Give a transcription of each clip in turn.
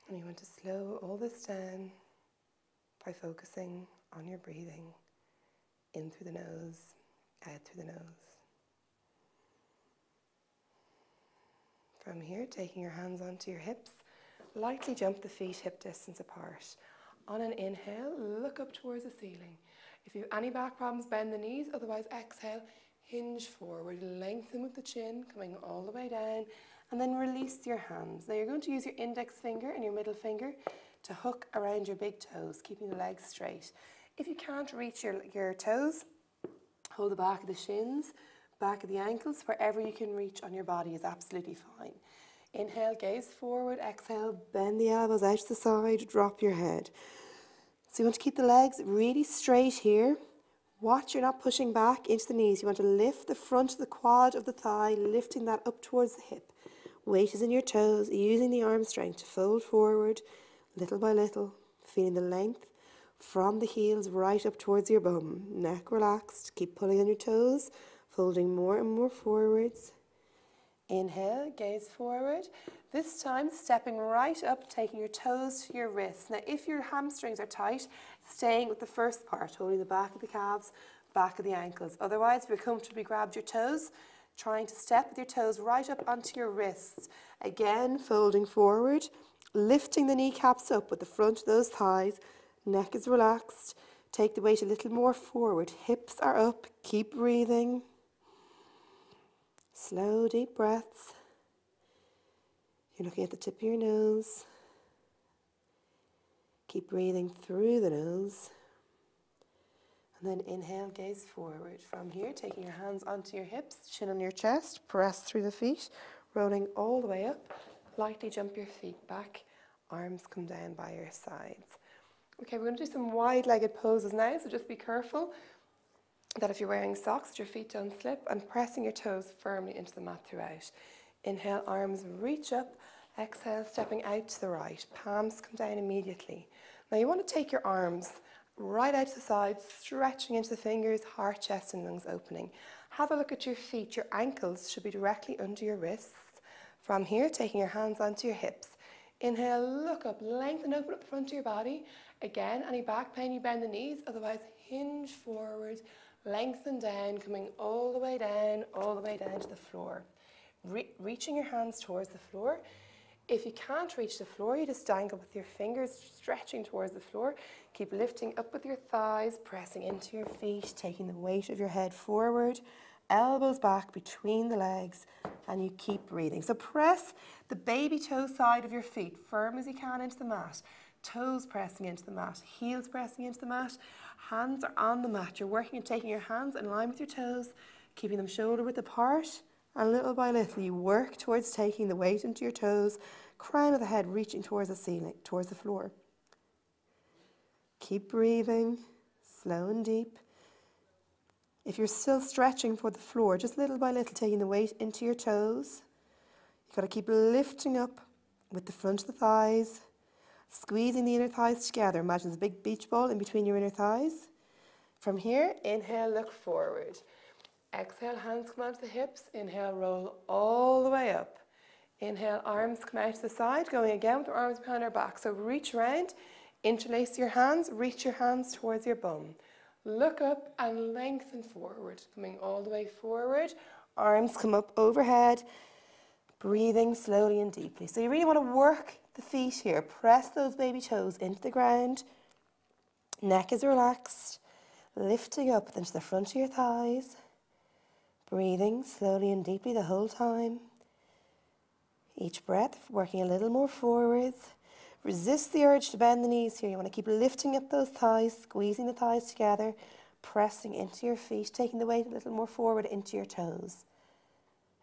And you want to slow all this down by focusing on your breathing. In through the nose, out through the nose. From here, taking your hands onto your hips, lightly jump the feet hip distance apart. On an inhale, look up towards the ceiling. If you have any back problems, bend the knees. Otherwise, exhale, hinge forward, lengthen with the chin, coming all the way down, and then release your hands. Now you're going to use your index finger and your middle finger to hook around your big toes, keeping the legs straight. If you can't reach your toes, hold the back of the shins, back of the ankles, wherever you can reach on your body is absolutely fine. Inhale, gaze forward, exhale, bend the elbows out to the side, drop your head. So you want to keep the legs really straight here. Watch you're not pushing back into the knees. You want to lift the front of the quad of the thigh, lifting that up towards the hip. Weight is in your toes, using the arm strength to fold forward, little by little, feeling the length from the heels right up towards your bum. Neck relaxed, keep pulling on your toes, folding more and more forwards. Inhale, gaze forward. This time, stepping right up, taking your toes to your wrists. Now, if your hamstrings are tight, staying with the first part, holding the back of the calves, back of the ankles. Otherwise, if you're comfortably grabbed your toes, trying to step with your toes right up onto your wrists. Again, folding forward, lifting the kneecaps up with the front of those thighs. Neck is relaxed. Take the weight a little more forward. Hips are up. Keep breathing. Slow, deep breaths. You're looking at the tip of your nose. Keep breathing through the nose. And then inhale, gaze forward. From here, taking your hands onto your hips, chin on your chest, press through the feet, rolling all the way up. Lightly jump your feet back. Arms come down by your sides. Okay, we're going to do some wide-legged poses now, so just be careful that if you're wearing socks, your feet don't slip, and pressing your toes firmly into the mat throughout. Inhale, arms reach up. Exhale, stepping out to the right. Palms come down immediately. Now you want to take your arms right out to the side, stretching into the fingers, heart, chest, and lungs opening. Have a look at your feet. Your ankles should be directly under your wrists. From here, taking your hands onto your hips. Inhale, look up, lengthen, open up the front of your body. Again, any back pain, you bend the knees. Otherwise, hinge forward, lengthen down, coming all the way down to the floor. Reaching your hands towards the floor. If you can't reach the floor, you just dangle with your fingers, stretching towards the floor. Keep lifting up with your thighs, pressing into your feet, taking the weight of your head forward, elbows back between the legs, and you keep breathing. So press the baby toe side of your feet firm as you can into the mat. Toes pressing into the mat, heels pressing into the mat, hands are on the mat. You're working on taking your hands in line with your toes, keeping them shoulder width apart, and little by little you work towards taking the weight into your toes, crown of the head reaching towards the ceiling, towards the floor. Keep breathing, slow and deep. If you're still stretching for the floor, just little by little taking the weight into your toes. You've got to keep lifting up with the front of the thighs, squeezing the inner thighs together. Imagine there's a big beach ball in between your inner thighs. From here, inhale, look forward. Exhale, hands come onto the hips. Inhale, roll all the way up. Inhale, arms come out to the side, going again with the arms behind our back. So reach around, interlace your hands, reach your hands towards your bum. Look up and lengthen forward, coming all the way forward. Arms come up overhead, breathing slowly and deeply. So you really want to work the feet here. Press those baby toes into the ground. Neck is relaxed, lifting up into the front of your thighs. Breathing slowly and deeply the whole time. Each breath working a little more forwards. Resist the urge to bend the knees here. You want to keep lifting up those thighs, squeezing the thighs together, pressing into your feet, taking the weight a little more forward into your toes.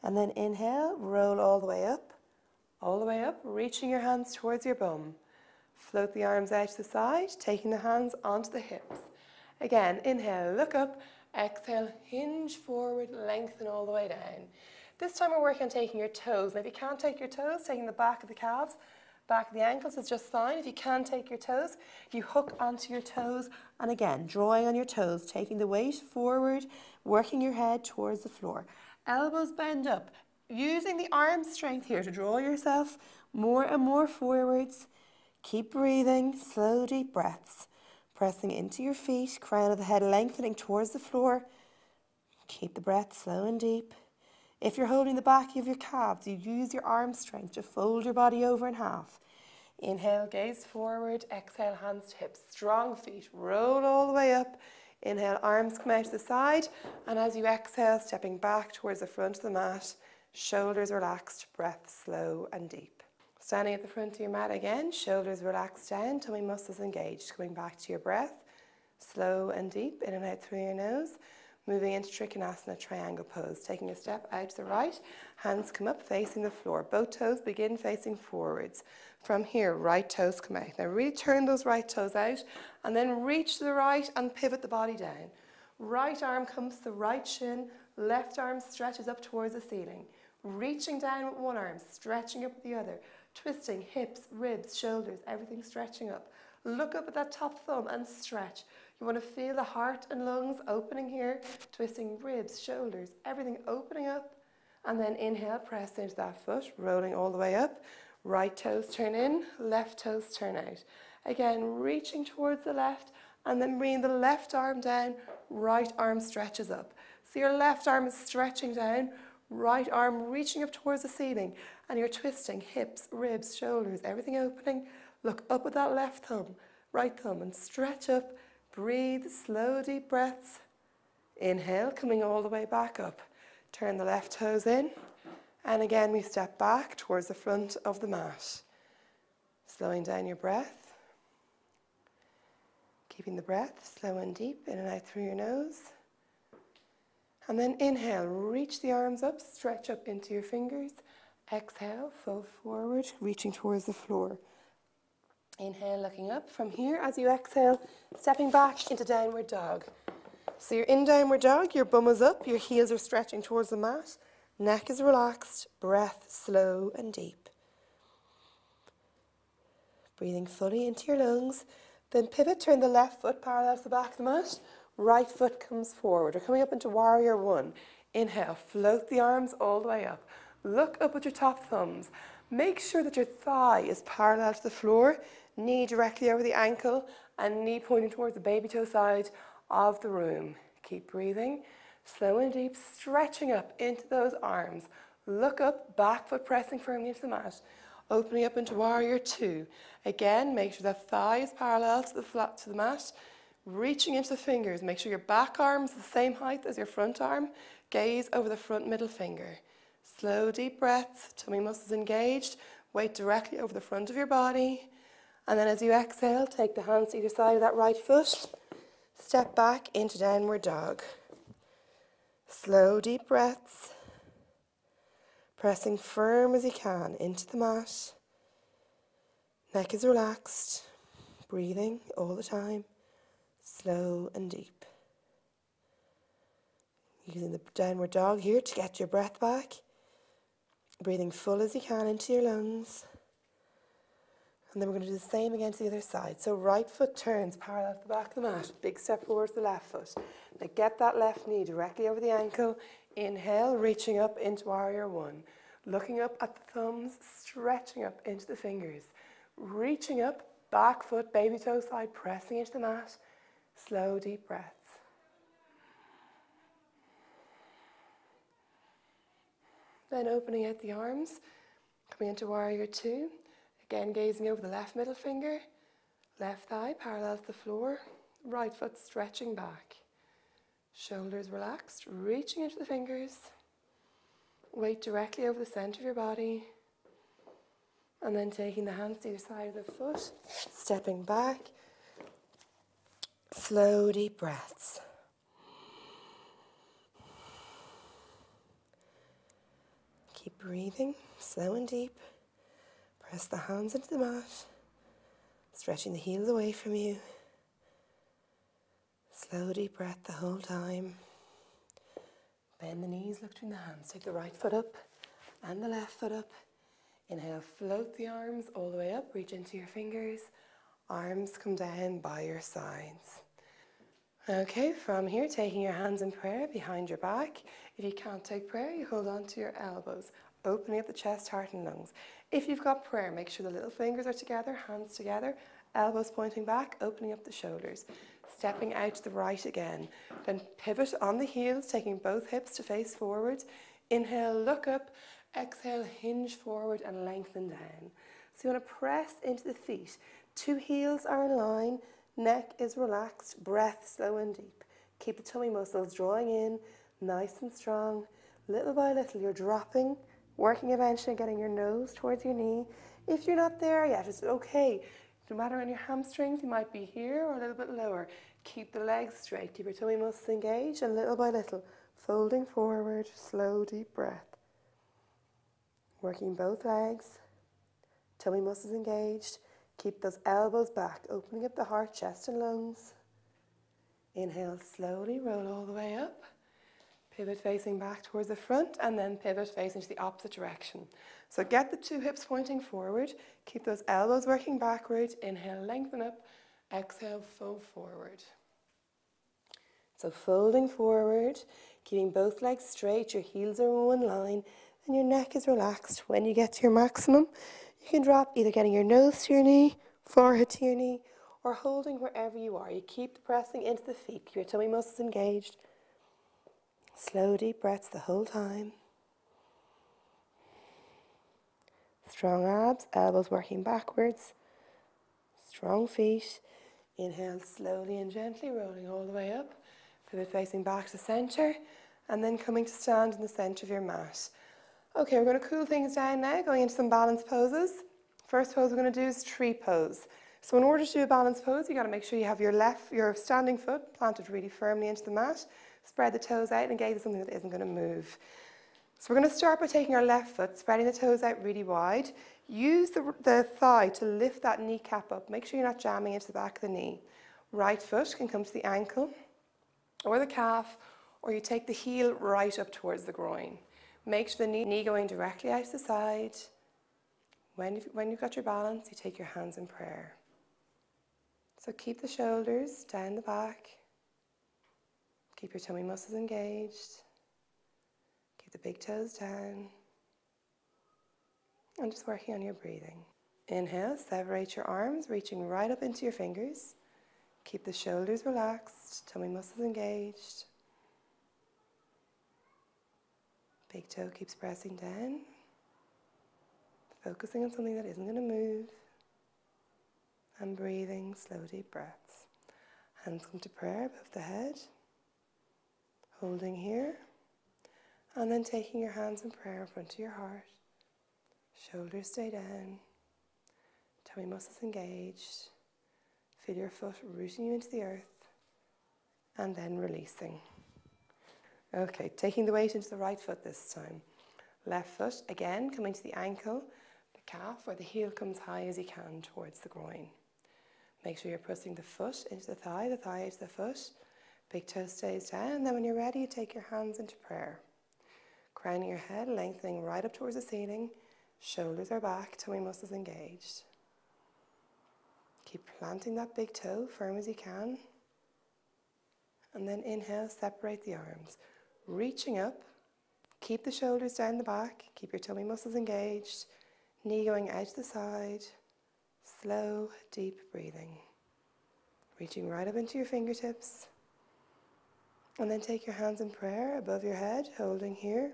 And then inhale, roll all the way up, reaching your hands towards your bum. Float the arms out to the side, taking the hands onto the hips. Again, inhale, look up. Exhale, hinge forward, lengthen all the way down. This time we're working on taking your toes. Now if you can't take your toes, taking the back of the calves, back of the ankles is just fine. If you can take your toes, you hook onto your toes, and again, drawing on your toes, taking the weight forward, working your head towards the floor. Elbows bend up, using the arm strength here to draw yourself more and more forwards. Keep breathing, slow, deep breaths. Pressing into your feet, crown of the head lengthening towards the floor. Keep the breath slow and deep. If you're holding the back of your calves, you use your arm strength to fold your body over in half. Inhale, gaze forward. Exhale, hands to hips. Strong feet, roll all the way up. Inhale, arms come out to the side. And as you exhale, stepping back towards the front of the mat, shoulders relaxed, breath slow and deep. Standing at the front of your mat again, shoulders relaxed down, tummy muscles engaged. Coming back to your breath, slow and deep, in and out through your nose. Moving into Trikonasana, triangle pose. Taking a step out to the right, hands come up facing the floor. Both toes begin facing forwards. From here, right toes come out. Now really turn those right toes out and then reach to the right and pivot the body down. Right arm comes to the right shin, left arm stretches up towards the ceiling. Reaching down with one arm, stretching up with the other. Twisting hips, ribs, shoulders, everything stretching up. Look up at that top thumb and stretch. You want to feel the heart and lungs opening here, twisting ribs, shoulders, everything opening up. And then inhale, press into that foot, rolling all the way up. Right toes turn in, left toes turn out. Again, reaching towards the left and then bringing the left arm down, right arm stretches up. So your left arm is stretching down, right arm reaching up towards the ceiling, and you're twisting hips, ribs, shoulders, everything opening. Look up at that left thumb, right thumb, and stretch up. Breathe, slow, deep breaths. Inhale, coming all the way back up. Turn the left toes in. And again, we step back towards the front of the mat. Slowing down your breath. Keeping the breath slow and deep, in and out through your nose. And then inhale, reach the arms up, stretch up into your fingers. Exhale, fold forward, reaching towards the floor. Inhale, looking up. From here, as you exhale, stepping back into downward dog. So you're in downward dog, your bum is up, your heels are stretching towards the mat, neck is relaxed, breath slow and deep. Breathing fully into your lungs. Then pivot, turn the left foot parallel to the back of the mat. Right foot comes forward. We're coming up into Warrior 1. Inhale, float the arms all the way up. Look up at your top thumbs. Make sure that your thigh is parallel to the floor, knee directly over the ankle, and knee pointing towards the baby toe side of the room. Keep breathing, slow and deep, stretching up into those arms. Look up, back foot pressing firmly into the mat. Opening up into Warrior 2. Again, make sure that thigh is parallel to the mat. Reaching into the fingers. Make sure your back arm is the same height as your front arm. Gaze over the front middle finger. Slow, deep breaths, tummy muscles engaged. Weight directly over the front of your body. And then as you exhale, take the hands to either side of that right foot. Step back into downward dog. Slow, deep breaths. Pressing firm as you can into the mat. Neck is relaxed. Breathing all the time. Slow and deep. Using the downward dog here to get your breath back. Breathing full as you can into your lungs. And then we're going to do the same again to the other side. So right foot turns parallel to the back of the mat. Big step forward to the left foot. Now get that left knee directly over the ankle. Inhale, reaching up into Warrior 1. Looking up at the thumbs, stretching up into the fingers. Reaching up, back foot, baby toe side, pressing into the mat. Slow, deep breaths. Then opening out the arms, coming into Warrior 2. Again, gazing over the left middle finger, left thigh parallel to the floor, right foot stretching back. Shoulders relaxed, reaching into the fingers. Weight directly over the center of your body. And then taking the hands to either side of the foot, stepping back. Slow, deep breaths. Keep breathing, slow and deep. Press the hands into the mat, stretching the heels away from you. Slow, deep breath the whole time. Bend the knees, look between the hands. Take the right foot up and the left foot up. Inhale, float the arms all the way up. Reach into your fingers. Arms come down by your sides. Okay, from here, taking your hands in prayer behind your back. If you can't take prayer, you hold on to your elbows. opening up the chest, heart and lungs. If you've got prayer, make sure the little fingers are together, hands together, elbows pointing back, opening up the shoulders. Stepping out to the right again. Then pivot on the heels, taking both hips to face forward. Inhale, look up. Exhale, hinge forward and lengthen down. So you want to press into the feet. 2 heels are in line, neck is relaxed, breath slow and deep. Keep the tummy muscles drawing in, nice and strong. Little by little you're dropping, working eventually getting your nose towards your knee. If you're not there yet, it's okay. No matter on your hamstrings, you might be here or a little bit lower. Keep the legs straight, keep your tummy muscles engaged, and little by little, folding forward, slow, deep breath. Working both legs, tummy muscles engaged. Keep those elbows back, opening up the heart, chest and lungs. Inhale, slowly roll all the way up. Pivot facing back towards the front and then pivot facing to the opposite direction. So get the 2 hips pointing forward. Keep those elbows working backward. Inhale, lengthen up. Exhale, fold forward. So folding forward, keeping both legs straight. Your heels are in one line and your neck is relaxed. When you get to your maximum, you can drop either getting your nose to your knee, forehead to your knee, or holding wherever you are. You keep pressing into the feet. Keep your tummy muscles engaged. Slow, deep breaths the whole time. Strong abs, elbows working backwards. Strong feet. Inhale slowly and gently, rolling all the way up. Pivot facing back to center, and then coming to stand in the center of your mat. Okay, we're going to cool things down now, going into some balance poses. First pose we're going to do is tree pose. So in order to do a balance pose, you got to make sure you have your standing foot planted really firmly into the mat. Spread the toes out and gaze at something that isn't going to move. So we're going to start by taking our left foot, spreading the toes out really wide. Use the thigh to lift that kneecap up. Make sure you're not jamming into the back of the knee. Right foot can come to the ankle or the calf, or you take the heel right up towards the groin. Make sure the knee going directly out to the side. When you've got your balance, you take your hands in prayer. So keep the shoulders down the back. Keep your tummy muscles engaged. Keep the big toes down. And just working on your breathing. Inhale, separate your arms, reaching right up into your fingers. Keep the shoulders relaxed, tummy muscles engaged. Big toe keeps pressing down. Focusing on something that isn't going to move. And breathing, slow, deep breaths. Hands come to prayer above the head. Holding here. And then taking your hands in prayer in front of your heart. Shoulders stay down. Tummy muscles engaged. Feel your foot rooting you into the earth. And then releasing. Okay, taking the weight into the right foot this time. Left foot, again, coming to the ankle, the calf, or the heel comes high as you can towards the groin. Make sure you're pressing the foot into the thigh into the foot. Big toe stays down, and then when you're ready, you take your hands into prayer. Crowning your head, lengthening right up towards the ceiling. Shoulders are back, tummy muscles engaged. Keep planting that big toe firm as you can. And then inhale, separate the arms. Reaching up, keep the shoulders down the back, keep your tummy muscles engaged. Knee going out to the side. Slow, deep breathing. Reaching right up into your fingertips. And then take your hands in prayer above your head, holding here.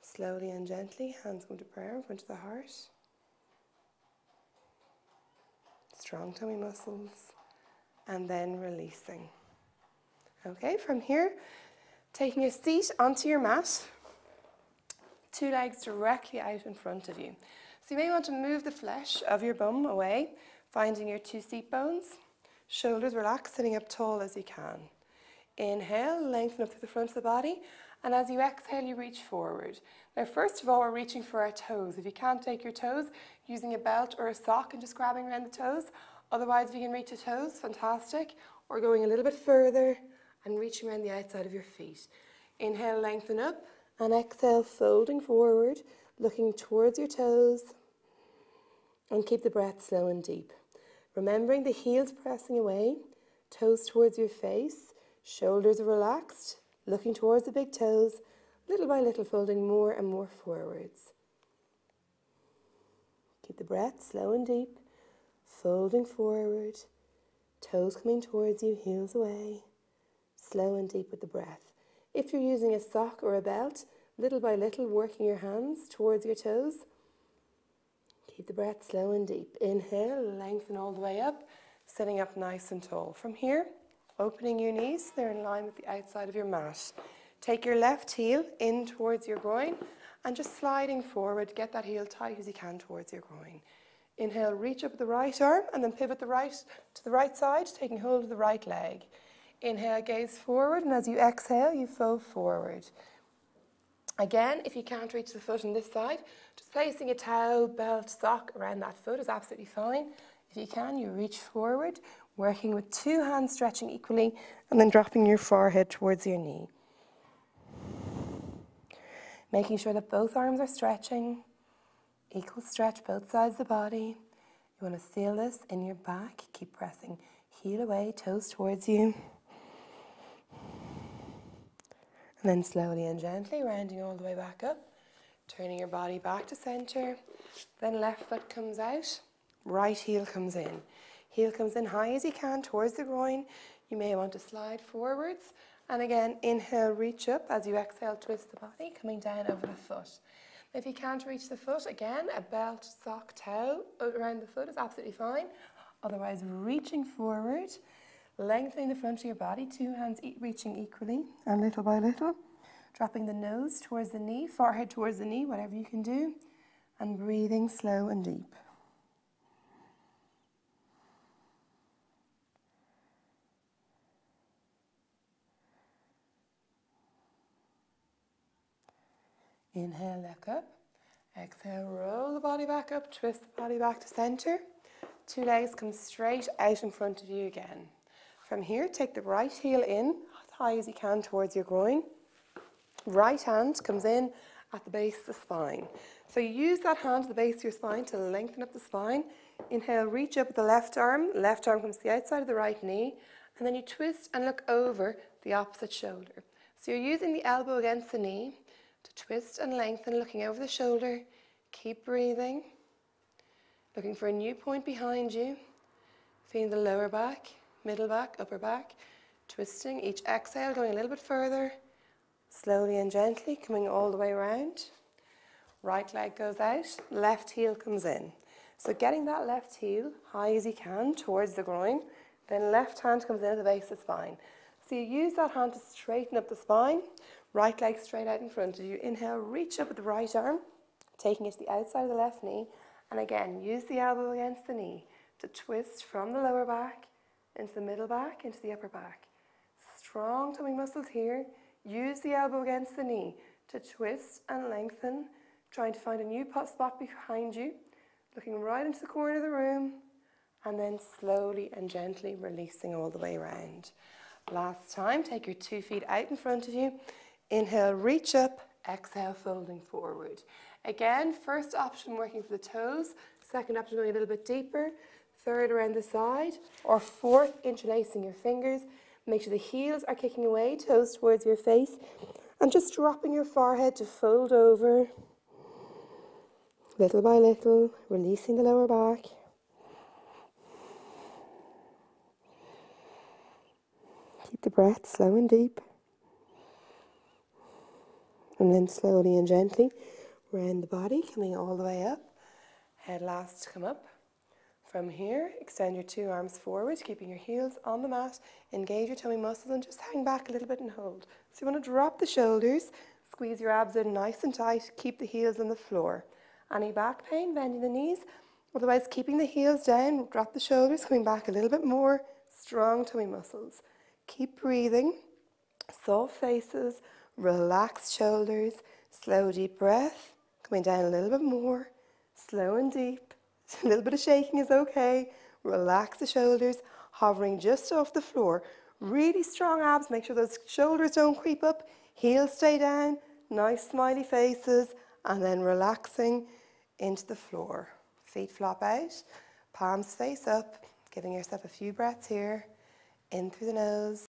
Slowly and gently, hands come to prayer in front of the heart. Strong tummy muscles. And then releasing. Okay, from here, taking a seat onto your mat. 2 legs directly out in front of you. So you may want to move the flesh of your bum away, finding your 2 seat bones. Shoulders relaxed, sitting up tall as you can. Inhale, lengthen up through the front of the body. And as you exhale, you reach forward. Now, first of all, we're reaching for our toes. If you can't take your toes, using a belt or a sock and just grabbing around the toes. Otherwise, if you can reach the toes, fantastic. Or going a little bit further and reaching around the outside of your feet. Inhale, lengthen up. And exhale, folding forward, looking towards your toes. And keep the breath slow and deep. Remembering the heels pressing away, toes towards your face, shoulders are relaxed, looking towards the big toes, little by little folding more and more forwards. Keep the breath slow and deep, folding forward, toes coming towards you, heels away, slow and deep with the breath. If you're using a sock or a belt, little by little working your hands towards your toes. Keep the breath slow and deep. Inhale, lengthen all the way up, sitting up nice and tall. From here, opening your knees, they're in line with the outside of your mat. Take your left heel in towards your groin and just sliding forward, get that heel tight as you can towards your groin. Inhale, reach up with the right arm and then pivot the right to the right side, taking hold of the right leg. Inhale, gaze forward, and as you exhale, you fold forward. Again, if you can't reach the foot on this side, just placing a towel, belt, sock around that foot is absolutely fine. If you can, you reach forward, working with two hands stretching equally, and then dropping your forehead towards your knee. Making sure that both arms are stretching, equal stretch both sides of the body. You want to feel this in your back. Keep pressing heel away, toes towards you. And then slowly and gently rounding all the way back up, turning your body back to center. Then left foot comes out, right heel comes in. Heel comes in high as you can towards the groin. You may want to slide forwards. And again, inhale, reach up. As you exhale, twist the body, coming down over the foot. If you can't reach the foot, again, a belt, sock, towel around the foot is absolutely fine. Otherwise, reaching forward, lengthening the front of your body, two hands reaching equally, and little by little, dropping the nose towards the knee, forehead towards the knee, whatever you can do, and breathing slow and deep. Inhale, look up. Exhale, roll the body back up, twist the body back to center. Two legs come straight out in front of you again. From here, take the right heel in, as high as you can towards your groin. Right hand comes in at the base of the spine. So you use that hand at the base of your spine to lengthen up the spine. Inhale, reach up with the left arm comes to the outside of the right knee, and then you twist and look over the opposite shoulder. So you're using the elbow against the knee to twist and lengthen, looking over the shoulder. Keep breathing, looking for a new point behind you, feeling the lower back, middle back, upper back, twisting each exhale, going a little bit further, slowly and gently, coming all the way around. Right leg goes out, left heel comes in. So getting that left heel high as you can towards the groin, then left hand comes in at the base of the spine. So you use that hand to straighten up the spine, right leg straight out in front of you. Inhale, reach up with the right arm, taking it to the outside of the left knee, and again, use the elbow against the knee to twist from the lower back into the middle back, into the upper back. Strong tummy muscles here. Use the elbow against the knee to twist and lengthen, trying to find a new spot behind you, looking right into the corner of the room, and then slowly and gently releasing all the way around. Last time, take your 2 feet out in front of you. Inhale, reach up, exhale, folding forward. Again, first option working for the toes, second option going a little bit deeper, third around the side, or fourth interlacing your fingers. Make sure the heels are kicking away, toes towards your face, and just dropping your forehead to fold over, little by little, releasing the lower back. Keep the breath slow and deep. And then slowly and gently round the body, coming all the way up. Head last to come up. From here, extend your 2 arms forward, keeping your heels on the mat. Engage your tummy muscles and just hang back a little bit and hold. So you want to drop the shoulders, squeeze your abs in nice and tight, keep the heels on the floor. Any back pain, bending the knees. Otherwise, keeping the heels down, drop the shoulders, coming back a little bit more. Strong tummy muscles. Keep breathing. Soft faces, relaxed shoulders, slow deep breath, coming down a little bit more, slow and deep. A little bit of shaking is okay. Relax the shoulders, hovering just off the floor. Really strong abs, make sure those shoulders don't creep up, heels stay down, nice smiley faces, and then relaxing into the floor. Feet flop out, palms face up, giving yourself a few breaths here, in through the nose,